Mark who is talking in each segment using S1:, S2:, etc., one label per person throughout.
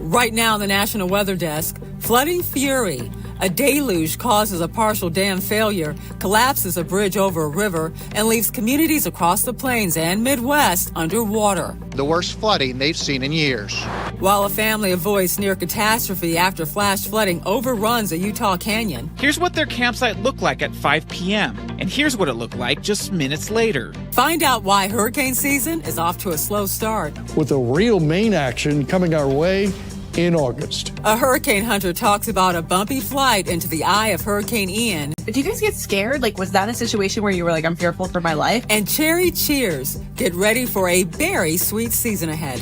S1: Right now on the National Weather Desk, flooding fury. A deluge causes a partial dam failure, collapses a bridge over a river, and leaves communities across the plains and Midwest underwater.
S2: The worst flooding they've seen in years.
S1: While a family avoids near catastrophe after flash flooding overruns a Utah canyon.
S3: Here's what their campsite looked like at 5 p.m. And here's what it looked like just minutes later.
S1: Find out why hurricane season is off to a slow start.
S4: With a real main action coming our way in August.
S1: A hurricane hunter talks about a bumpy flight into the eye of Hurricane Ian.
S5: Did you guys get scared? Like, was that a situation where you were like, I'm fearful for my life?
S1: And cherry cheers. Get ready for a very sweet season ahead.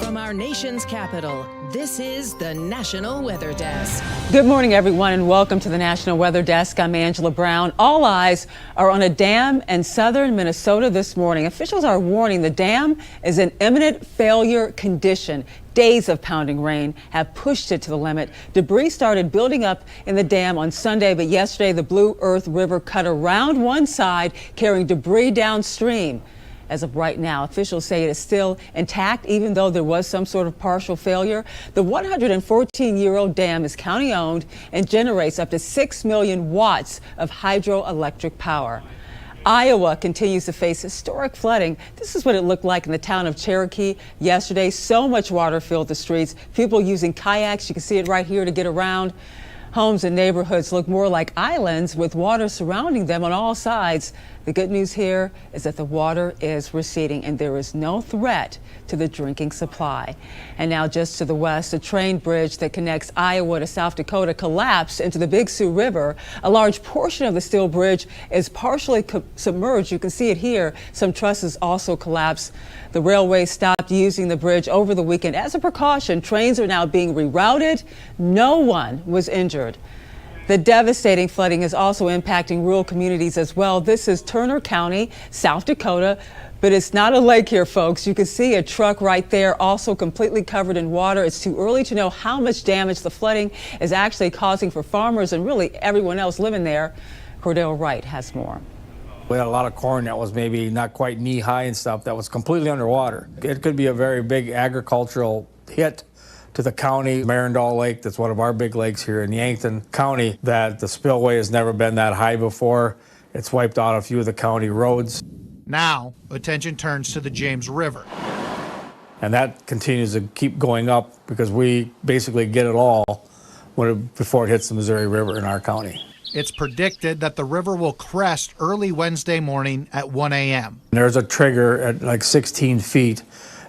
S6: From our nation's capital, this is the National Weather Desk.
S1: Good morning, everyone, and welcome to the National Weather Desk. I'm Angela Brown. All eyes are on a dam in southern Minnesota this morning. Officials are warning the dam is in imminent failure condition. Days of pounding rain have pushed it to the limit. Debris started building up in the dam on Sunday, but yesterday the Blue Earth River cut around one side, carrying debris downstream. As of right now, officials say it is still intact, even though there was some sort of partial failure. The 114-year-old dam is county-owned and generates up to 6 million watts of hydroelectric power. Iowa continues to face historic flooding. This is what it looked like in the town of Cherokee yesterday. So much water filled the streets. People using kayaks. You can see it right here to get around. Homes and neighborhoods look more like islands with water surrounding them on all sides. The good news here is that the water is receding and there is no threat to the drinking supply. And now just to the west, a train bridge that connects Iowa to South Dakota collapsed into the Big Sioux River. A large portion of the steel bridge is partially submerged. You can see it here. Some trusses also collapsed. The railway stopped using the bridge over the weekend. As a precaution, trains are now being rerouted. No one was injured. The devastating flooding is also impacting rural communities as well. This is Turner County, South Dakota, but it's not a lake here, folks. You can see a truck right there, also completely covered in water. It's too early to know how much damage the flooding is actually causing for farmers and really everyone else living there. Cordell Wright has more.
S7: We had a lot of corn that was maybe not quite knee high and stuff that was completely underwater. It could be a very big agricultural hit to the county. Marindal Lake, that's one of our big lakes here in Yankton County, that the spillway has never been that high before. It's wiped out a few of the county roads.
S2: Now, attention turns to the James River.
S7: And that continues to keep going up because we basically get it all before it hits the Missouri River in our county.
S2: It's predicted that the river will crest early Wednesday morning at 1 a.m.
S7: There's a trigger at like 16 feet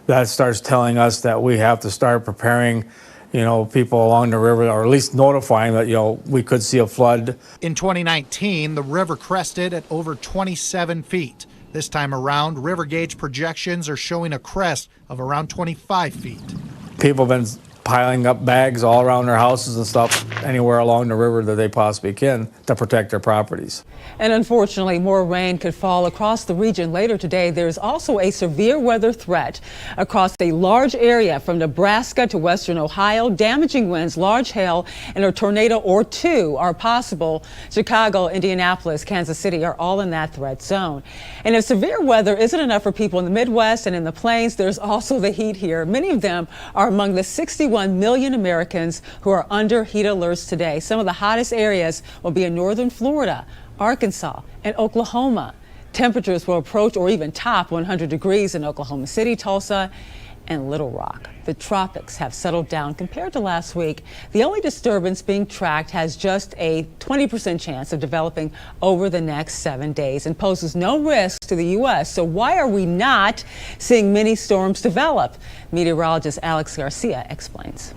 S7: that starts telling us that we have to start preparing, people along the river, or at least notifying that, we could see a flood.
S2: In 2019, the river crested at over 27 feet. This time around, river gauge projections are showing a crest of around 25 feet.
S7: People have been piling up bags all around their houses and stuff anywhere along the river that they possibly can to protect their properties.
S1: And unfortunately, more rain could fall across the region later today. There's also a severe weather threat across a large area from Nebraska to western Ohio. Damaging winds, large hail, and a tornado or two are possible. Chicago, Indianapolis, Kansas City are all in that threat zone. And if severe weather isn't enough for people in the Midwest and in the plains, there's also the heat here. Many of them are among the 61 million Americans who are under heat alerts today. Some of the hottest areas will be in northern Florida, Arkansas, and Oklahoma. Temperatures will approach or even top 100 degrees in Oklahoma City, Tulsa, and Little Rock. The tropics have settled down compared to last week. The only disturbance being tracked has just a 20% chance of developing over the next 7 days and poses no risk to the U.S. So why are we not seeing mini storms develop? Meteorologist Alex Garcia explains.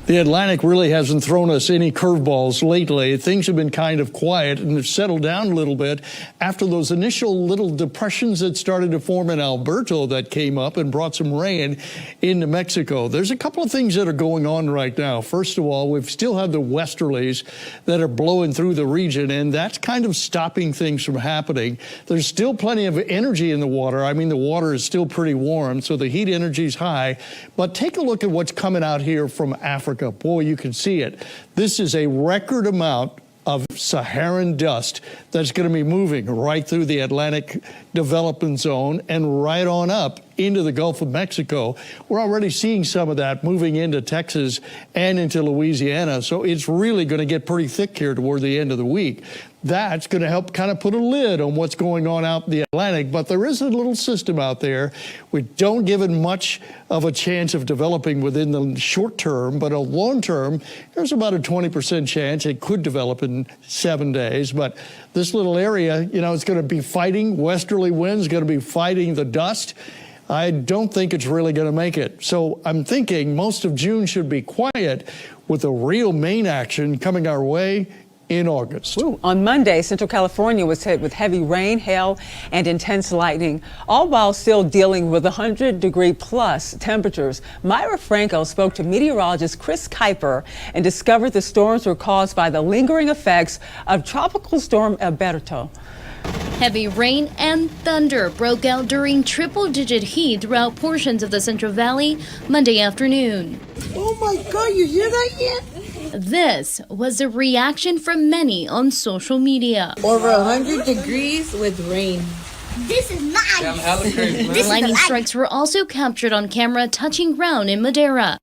S4: The Atlantic really hasn't thrown us any curveballs lately. Things have been kind of quiet and have settled down a little bit after those initial little depressions that started to form in Alberto that came up and brought some rain into Mexico. There's a couple of things that are going on right now. First of all, we still have the westerlies that are blowing through the region, and that's kind of stopping things from happening. There's still plenty of energy in the water. I mean, the water is still pretty warm, so the heat energy is high. But take a look at what's coming out here from Africa. Boy, you can see it. This is a record amount of Saharan dust that's going to be moving right through the Atlantic development zone and right on up into the Gulf of Mexico. We're already seeing some of that moving into Texas and into Louisiana, so it's really going to get pretty thick here toward the end of the week. That's going to help kind of put a lid on what's going on out in the Atlantic, but there is a little system out there. We don't give it much of a chance of developing within the short term, but a long term, there's about a 20% chance it could develop in 7 days. But this little area, you know, it's going to be fighting westerly winds, going to be fighting the dust. I don't think it's really going to make it. So I'm thinking most of June should be quiet with a real main action coming our way in August.
S1: Ooh. On Monday, Central California was hit with heavy rain, hail, and intense lightning, all while still dealing with 100-degree-plus temperatures. Myra Franco spoke to meteorologist Chris Kuiper and discovered the storms were caused by the lingering effects of Tropical Storm Alberto.
S8: Heavy rain and thunder broke out during triple-digit heat throughout portions of the Central Valley Monday afternoon.
S9: Oh my God, you hear that yet?
S8: This was the reaction from many on social media.
S9: Over 100 degrees with rain.
S10: This is nice.
S8: Lightning strikes were also captured on camera touching ground in Madeira.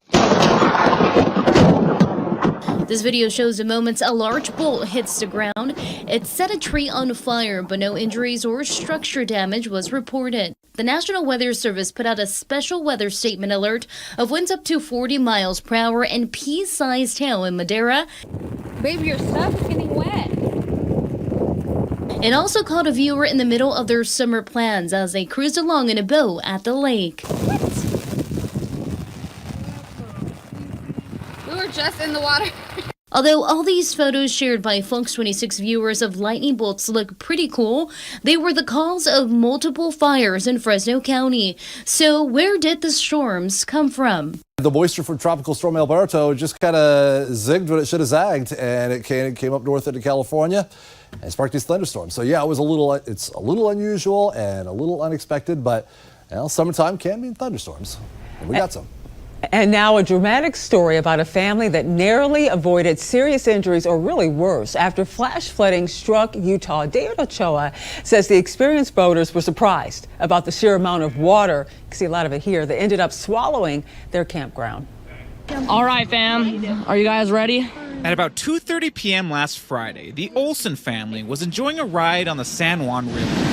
S8: This video shows the moments a large bolt hits the ground. It set a tree on fire, but no injuries or structure damage was reported. The National Weather Service put out a special weather statement alert of winds up to 40 miles per hour and pea-sized hail in Madeira.
S10: Baby, your stuff is getting wet.
S8: It also caught a viewer in the middle of their summer plans as they cruised along in a boat at the lake.
S10: We were just in the water.
S8: Although all these photos shared by Fox 26 viewers of lightning bolts look pretty cool, they were the cause of multiple fires in Fresno County. So where did the storms come from?
S11: The moisture from Tropical Storm Alberto just kind of zigged when it should have zagged, and it came up north into California and sparked these thunderstorms. So yeah, it's a little unusual and a little unexpected, but you know, summertime can mean thunderstorms, and we got some.
S1: And now a dramatic story about a family that narrowly avoided serious injuries or really worse after flash flooding struck Utah. David Ochoa says the experienced boaters were surprised about the sheer amount of water, you can see a lot of it here, that ended up swallowing their campground.
S12: All right, fam. Are you guys ready?
S3: At about 2:30 p.m. last Friday, the Olson family was enjoying a ride on the San Juan River.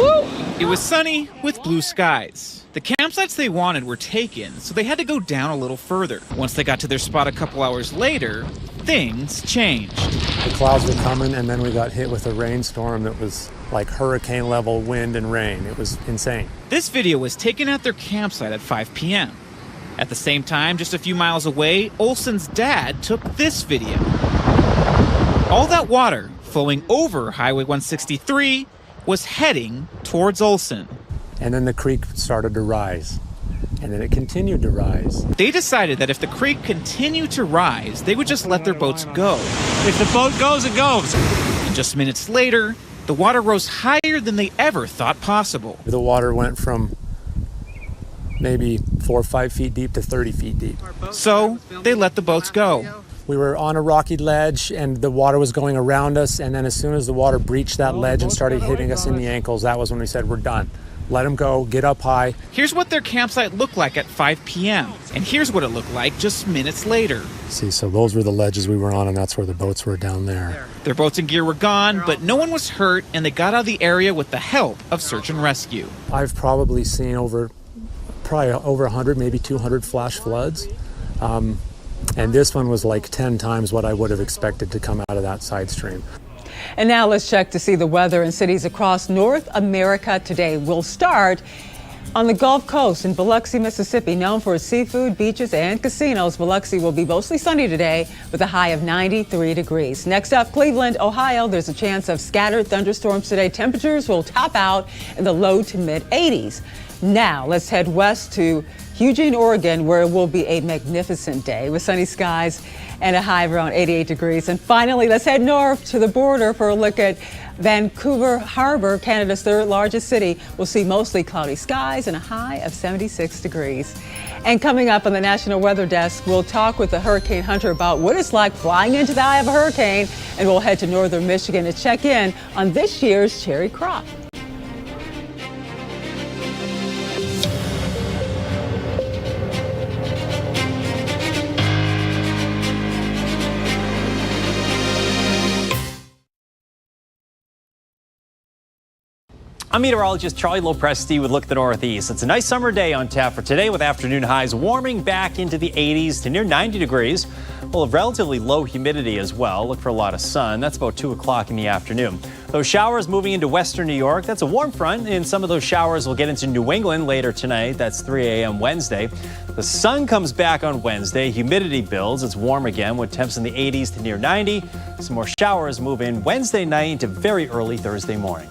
S3: Woo! It was sunny with blue skies. The campsites they wanted were taken, so they had to go down a little further. Once they got to their spot a couple hours later, things changed.
S13: The clouds were coming, and then we got hit with a rainstorm that was like hurricane-level wind and rain. It was insane.
S3: This video was taken at their campsite at 5 p.m. At the same time, just a few miles away, Olson's dad took this video. All that water flowing over Highway 163 was heading towards Olson.
S13: And then the creek started to rise, and then it continued to rise.
S3: They decided that if the creek continued to rise, they would just let their boats go.
S7: If the boat goes, it goes.
S3: And just minutes later, the water rose higher than they ever thought possible.
S13: The water went from maybe 4 or 5 feet deep to 30 feet deep.
S3: So they let the boats go.
S13: We were on a rocky ledge, and the water was going around us, and then as soon as the water breached that ledge and started hitting us in the ankles, that was when we said, we're done. Let them go, get up high.
S3: Here's what their campsite looked like at 5 p.m. And here's what it looked like just minutes later.
S13: See, so those were the ledges we were on, and that's where the boats were down there.
S3: Their boats and gear were gone, but no one was hurt, and they got out of the area with the help of search and rescue.
S13: I've probably seen over 100, maybe 200 flash floods. And this one was like 10 times what I would have expected to come out of that side stream.
S1: And now let's check to see the weather in cities across North America today. We'll start on the Gulf Coast in Biloxi, Mississippi, known for its seafood, beaches, and casinos. Biloxi will be mostly sunny today with a high of 93 degrees. Next up, Cleveland, Ohio. There's a chance of scattered thunderstorms today. Temperatures will top out in the low to mid 80s. Now let's head west to Eugene, Oregon, where it will be a magnificent day with sunny skies and a high of around 88 degrees. And finally, let's head north to the border for a look at Vancouver Harbor, Canada's third largest city. We'll see mostly cloudy skies and a high of 76 degrees. And coming up on the National Weather Desk, we'll talk with the hurricane hunter about what it's like flying into the eye of a hurricane. And we'll head to northern Michigan to check in on this year's cherry crop.
S14: I'm meteorologist Charlie Lopresti with Look at the Northeast. It's a nice summer day on tap for today with afternoon highs warming back into the 80s to near 90 degrees. We'll have relatively low humidity as well. Look for a lot of sun. That's about 2 o'clock in the afternoon. Those showers moving into western New York. That's a warm front, and some of those showers will get into New England later tonight. That's 3 a.m. Wednesday. The sun comes back on Wednesday. Humidity builds. It's warm again with temps in the 80s to near 90. Some more showers move in Wednesday night into very early Thursday morning.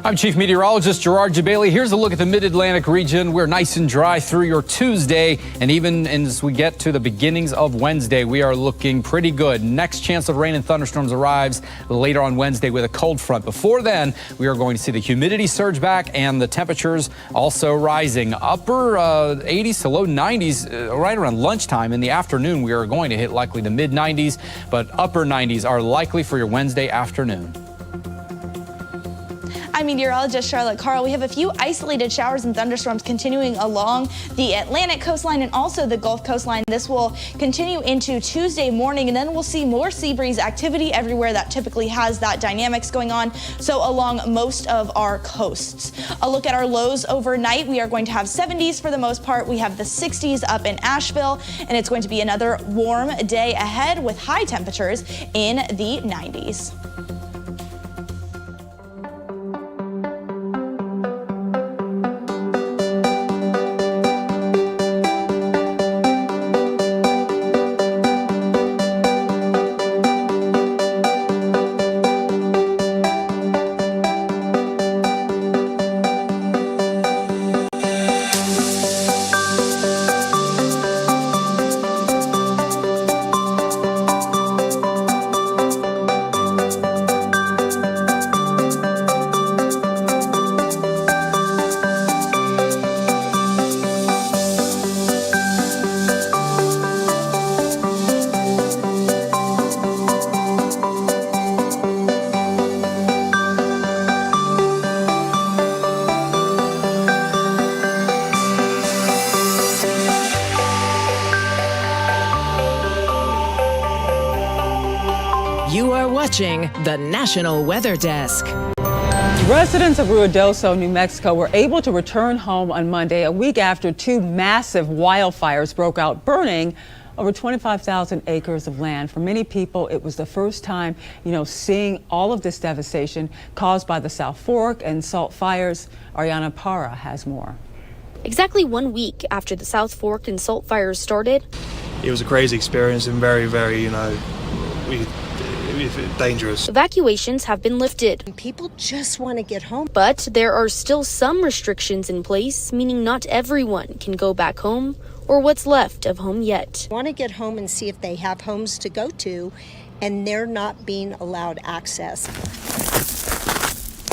S15: I'm Chief Meteorologist Gerard Jabali. Here's a look at the Mid-Atlantic region. We're nice and dry through your Tuesday, and even as we get to the beginnings of Wednesday, we are looking pretty good. Next chance of rain and thunderstorms arrives later on Wednesday with a cold front. Before then, we are going to see the humidity surge back and the temperatures also rising. Upper 80s to low 90s right around lunchtime. In the afternoon, we are going to hit likely the mid-90s, but upper 90s are likely for your Wednesday afternoon.
S16: I'm meteorologist Charlotte Carl. We have a few isolated showers and thunderstorms continuing along the Atlantic coastline and also the Gulf coastline. This will continue into Tuesday morning, and then we'll see more sea breeze activity everywhere that typically has that dynamics going on, so along most of our coasts. A look at our lows overnight. We are going to have 70s for the most part. We have the 60s up in Asheville, and it's going to be another warm day ahead with high temperatures in the 90s.
S6: You are watching the National Weather Desk.
S1: Residents of Ruidoso, New Mexico were able to return home on Monday, a week after two massive wildfires broke out, burning over 25,000 acres of land. For many people, it was the first time, seeing all of this devastation caused by the South Fork and salt fires. Ariana Parra has more.
S17: Exactly 1 week after the South Fork and salt fires started,
S18: it was a crazy experience and very, very, dangerous.
S17: Evacuations have been lifted.
S19: People just want to get home.
S17: But there are still some restrictions in place, meaning not everyone can go back home or what's left of home yet.
S19: Want to get home and see if they have homes to go to, and they're not being allowed access.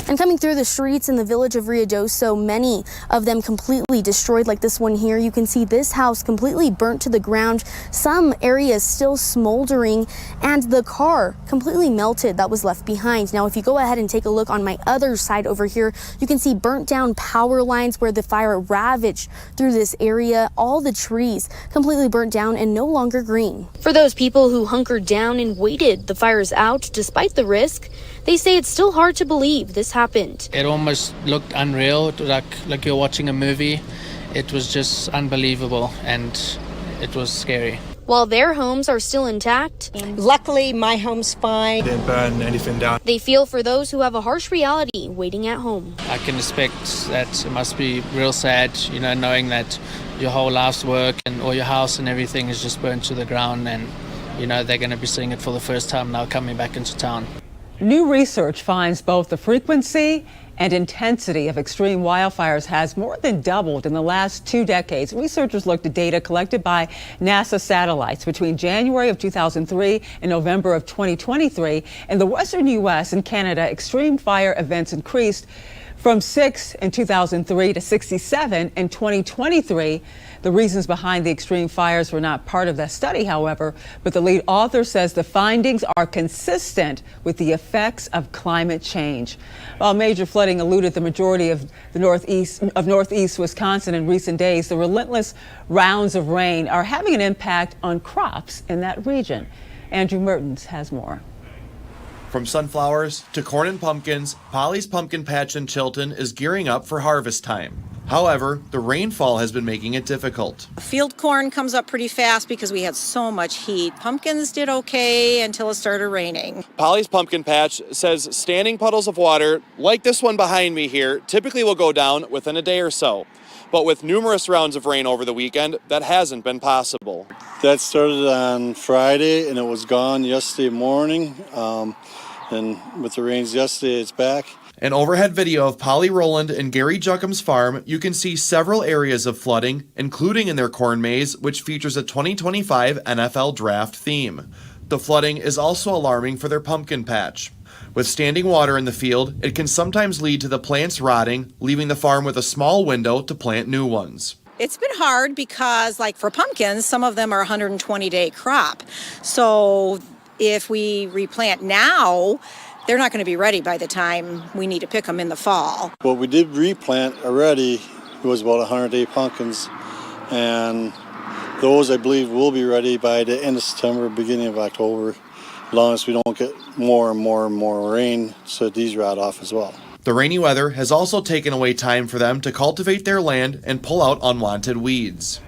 S16: And coming through the streets in the village of Ruidoso, many of them completely destroyed, like this one here. You can see this house completely burnt to the ground, some areas still smoldering, and the car completely melted that was left behind. Now, if you go ahead and take a look on my other side over here, you can see burnt down power lines where the fire ravaged through this area. All the trees completely burnt down and no longer green.
S17: For those people who hunkered down and waited the fires out despite the risk, they say it's still hard to believe this happened.
S20: It almost looked unreal, like you're watching a movie. It was just unbelievable, and it was scary.
S17: While their homes are still intact,
S19: luckily my home's fine.
S18: Didn't burn anything down.
S17: They feel for those who have a harsh reality waiting at home.
S20: I can expect that it must be real sad, knowing that your whole life's work and all your house and everything is just burnt to the ground, and they're going to be seeing it for the first time now coming back into town.
S1: New research finds both the frequency and intensity of extreme wildfires has more than doubled in the last 2 decades. Researchers looked at data collected by NASA satellites between January of 2003 and November of 2023. In the western U.S. and Canada, extreme fire events increased from 6 in 2003 to 67 in 2023. The reasons behind the extreme fires were not part of that study, however, but the lead author says the findings are consistent with the effects of climate change. While major flooding eluded the majority of the northeast Wisconsin in recent days, the relentless rounds of rain are having an impact on crops in that region. Andrew Mertens has more.
S21: From sunflowers to corn and pumpkins, Polly's pumpkin patch in Chilton is gearing up for harvest time. However, the rainfall has been making it difficult.
S22: Field corn comes up pretty fast because we had so much heat. Pumpkins did okay until it started raining.
S21: Polly's pumpkin patch says standing puddles of water, like this one behind me here, typically will go down within a day or so. But with numerous rounds of rain over the weekend, that hasn't been possible.
S23: That started on Friday and it was gone yesterday morning. And with the rains yesterday, it's back.
S21: An overhead video of Polly Rowland and Gary Juckham's farm, you can see several areas of flooding, including in their corn maze, which features a 2025 NFL draft theme. The flooding is also alarming for their pumpkin patch. With standing water in the field, it can sometimes lead to the plants rotting, leaving the farm with a small window to plant new ones.
S22: It's been hard because, like for pumpkins, some of them are 120-day crop. So if we replant now, they're not going to be ready by the time we need to pick them in the fall.
S23: What we did replant already was about 100-day pumpkins, and those I believe will be ready by the end of September, beginning of October, as long as we don't get more and more and more rain, so these rot off as well.
S21: The rainy weather has also taken away time for them to cultivate their land and pull out unwanted weeds.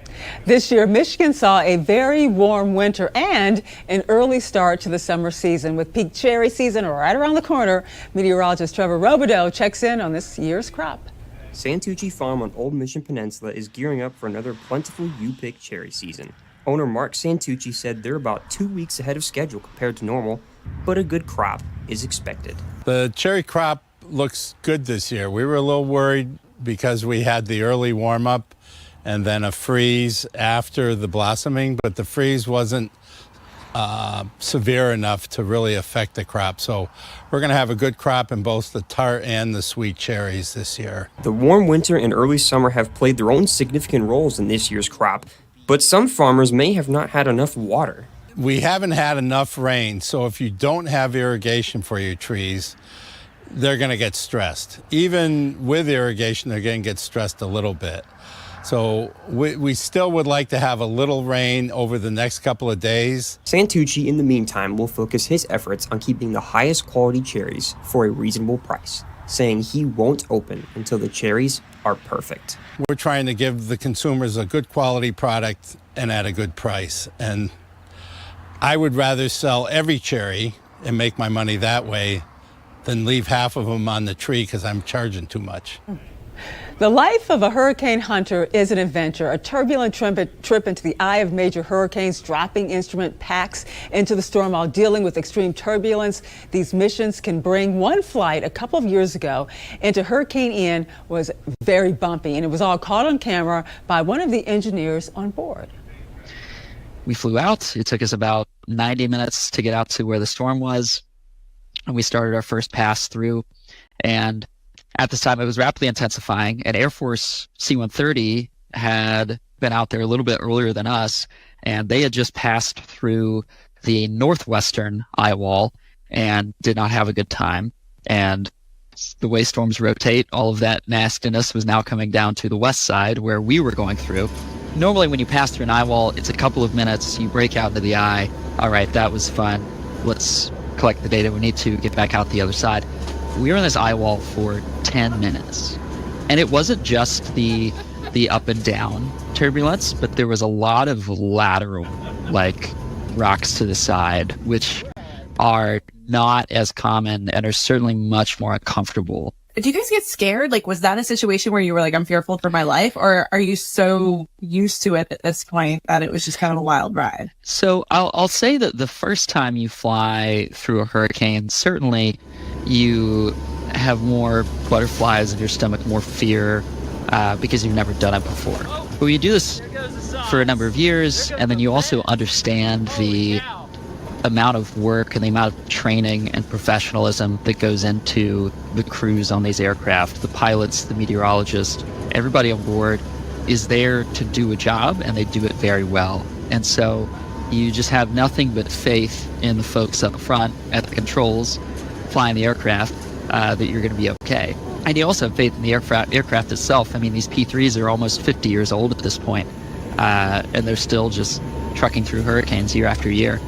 S1: This year, Michigan saw a very warm winter and an early start to the summer season. With peak cherry season right around the corner, meteorologist Trevor Robideau checks in on this year's crop.
S24: Santucci Farm on Old Mission Peninsula is gearing up for another plentiful U-pick cherry season. Owner Mark Santucci said they're about 2 weeks ahead of schedule compared to normal, but a good crop is expected.
S25: The cherry crop looks good this year. We were a little worried because we had the early warm-up and then a freeze after the blossoming, but the freeze wasn't severe enough to really affect the crop. So we're going to have a good crop in both the tart and the sweet cherries this year.
S24: The warm winter and early summer have played their own significant roles in this year's crop, but some farmers may have not had enough water.
S25: We haven't had enough rain, so if you don't have irrigation for your trees, they're going to get stressed. Even with irrigation, they're going to get stressed a little bit. So we still would like to have a little rain over the next couple of days.
S24: Santucci, in the meantime, will focus his efforts on keeping the highest quality cherries for a reasonable price, saying he won't open until the cherries are perfect.
S25: We're trying to give the consumers a good quality product and at a good price. And I would rather sell every cherry and make my money that way than leave half of them on the tree because I'm charging too much.
S1: The life of a hurricane hunter is an adventure, a turbulent trip into the eye of major hurricanes, dropping instrument packs into the storm while dealing with extreme turbulence. These missions can bring. One flight a couple of years ago into Hurricane Ian was very bumpy, and it was all caught on camera by one of the engineers on board.
S26: We flew out. It took us about 90 minutes to get out to where the storm was, and we started our first pass through. And at this time, it was rapidly intensifying, and Air Force C-130 had been out there a little bit earlier than us, and they had just passed through the northwestern eye wall and did not have a good time. And the way storms rotate, all of that nastiness was now coming down to the west side where we were going through. Normally, when you pass through an eye wall, it's a couple of minutes, you break out into the eye. All right, that was fun. Let's collect the data we need to get back out the other side. We were in this eye wall for 10 minutes. And it wasn't just the up and down turbulence, but there was a lot of lateral, like rocks to the side, which are not as common and are certainly much more uncomfortable.
S2: Do you guys get scared? Like, was that a situation where you were like, I'm fearful for my life? Or are you so used to it at this point that it was just kind of a wild ride?
S26: So I'll say that the first time you fly through a hurricane, certainly you have more butterflies in your stomach, more fear, because you've never done it before. But you do this for a number of years, and then you also understand the amount of work and the amount of training and professionalism that goes into the crews on these aircraft, the pilots, the meteorologists, everybody on board is there to do a job, and they do it very well. And so you just have nothing but faith in the folks up front at the controls flying the aircraft that you're going to be okay. And you also have faith in the aircraft itself. I mean, these P-3s are almost 50 years old at this point, and they're still just trucking through hurricanes year after year.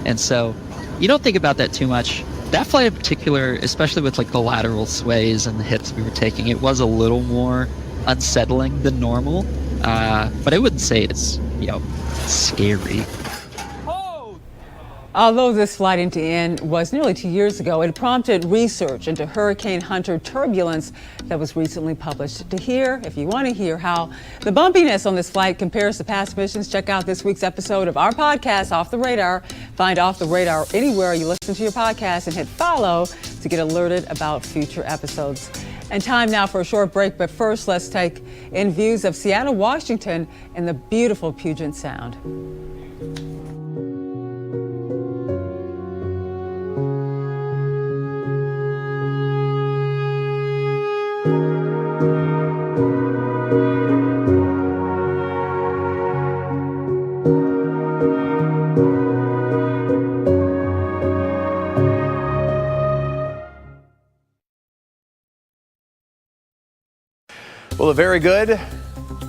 S26: And so you don't think about that too much. That flight in particular, especially with like the lateral sways and the hits we were taking, it was a little more unsettling than normal. But I wouldn't say it's, scary.
S1: Although this flight into end was nearly 2 years ago, it prompted research into Hurricane Hunter turbulence that was recently published. If you want to hear how the bumpiness on this flight compares to past missions, check out this week's episode of our podcast, Off the Radar. Find Off the Radar anywhere you listen to your podcast and hit follow to get alerted about future episodes. And time now for a short break, but first let's take in views of Seattle, Washington and the beautiful Puget Sound.
S4: Well, a very good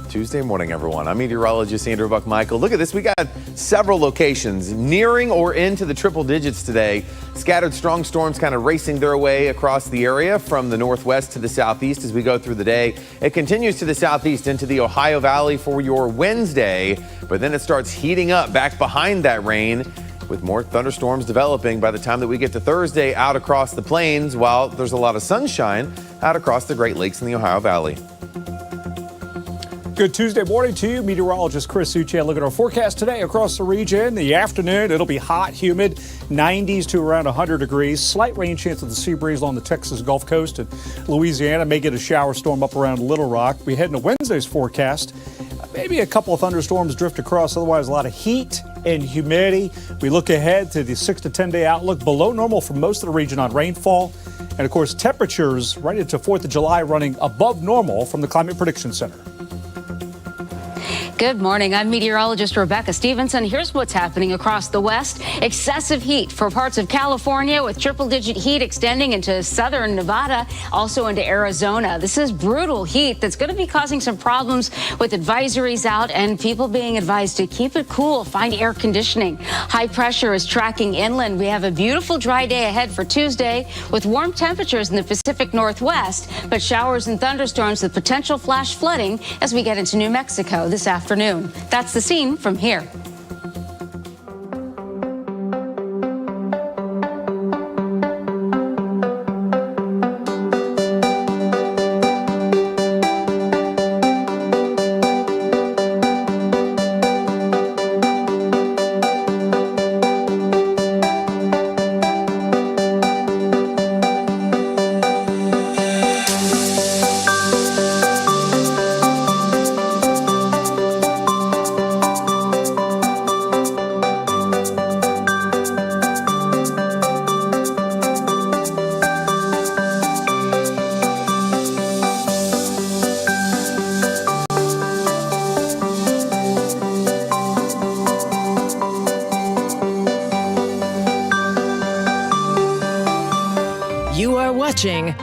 S4: Tuesday morning, everyone. I'm meteorologist Andrew Buckmichael. Look at this. We got several locations nearing or into the triple digits today. Scattered strong storms kind of racing their way across the area from the northwest to the southeast as we go through the day. It continues to the southeast into the Ohio Valley for your Wednesday, but then it starts heating up back behind that rain with more thunderstorms developing by the time that we get to Thursday out across the plains, while there's a lot of sunshine out across the Great Lakes in the Ohio Valley.
S5: Good Tuesday morning to you. Meteorologist Chris Suchan. Look at our forecast today across the region. The afternoon, it'll be hot, humid, 90s to around 100 degrees. Slight rain chance of the sea breeze along the Texas Gulf Coast and Louisiana. May get a shower storm up around Little Rock. We head into Wednesday's forecast. Maybe a couple of thunderstorms drift across. Otherwise, a lot of heat and humidity. We look ahead to the 6 to 10 day outlook. Below normal for most of the region on rainfall. And of course, temperatures right into 4th of July running above normal from the Climate Prediction Center.
S8: Good morning. I'm meteorologist Rebecca Stevenson. Here's what's happening across the West. Excessive heat for parts of California with triple-digit heat extending into southern Nevada, also into Arizona. This is brutal heat that's going to be causing some problems with advisories out and people being advised to keep it cool, find air conditioning. High pressure is tracking inland. We have a beautiful dry day ahead for Tuesday with warm temperatures in the Pacific Northwest, but showers and thunderstorms with potential flash flooding as we get into New Mexico this afternoon. That's the scene from here.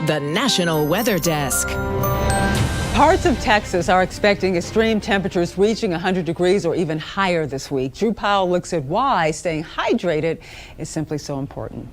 S6: The National Weather Desk.
S1: Parts of Texas are expecting extreme temperatures reaching 100 degrees or even higher this week. Drew Powell looks at why staying hydrated is simply so important.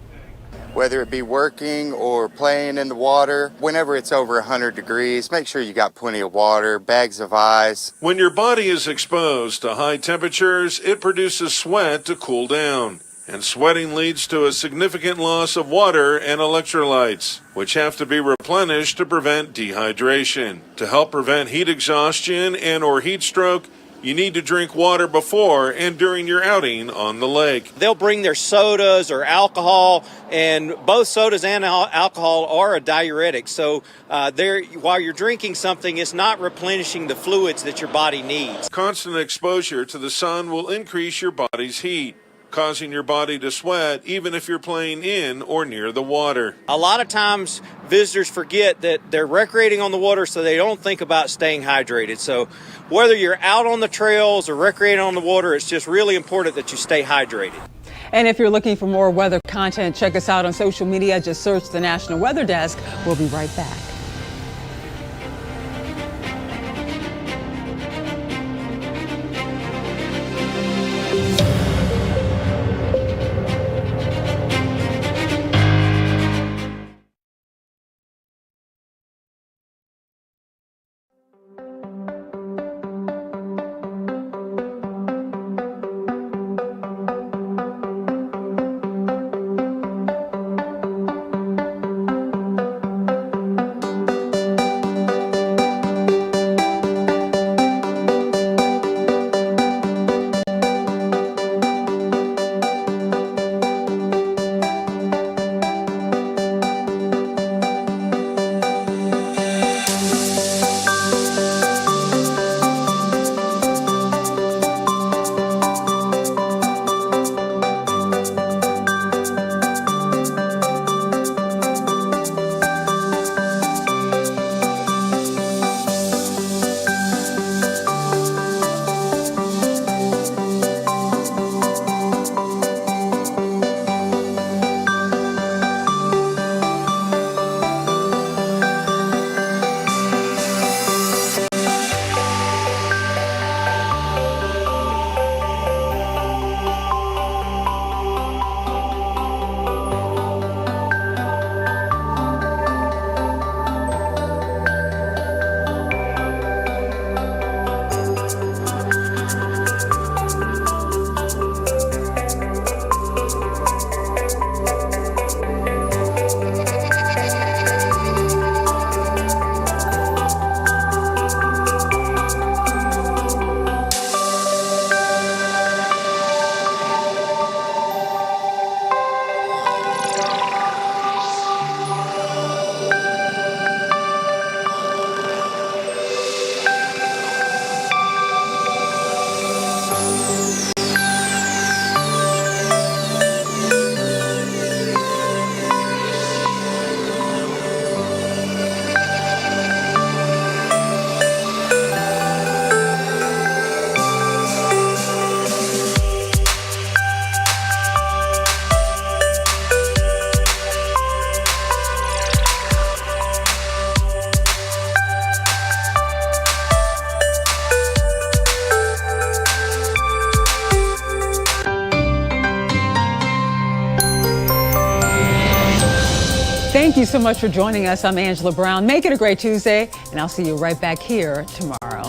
S9: Whether it be working or playing in the water, whenever it's over 100 degrees, make sure you got plenty of water, bags of ice.
S10: When your body is exposed to high temperatures, it produces sweat to cool down.
S3: and sweating leads to a significant loss of water and electrolytes, which have to be replenished to prevent dehydration. To help prevent heat exhaustion and/or heat stroke, you need to drink water before and during your outing on the lake.
S7: They'll bring their sodas or alcohol, and both sodas and alcohol are a diuretic. So while you're drinking something, it's not replenishing the fluids that your body needs.
S3: Constant exposure to the sun will increase your body's heat, causing your body to sweat even if you're playing in or near the water.
S7: A lot of times visitors forget that they're recreating on the water, so they don't think about staying hydrated. So whether you're out on the trails or recreating on the water, it's just really important that you stay hydrated.
S1: And if you're looking for more weather content, check us out on social media. Just search the National Weather Desk. We'll be right back. Thank you so much for joining us. I'm Angela Brown. Make it a great Tuesday, and I'll see you right back here tomorrow.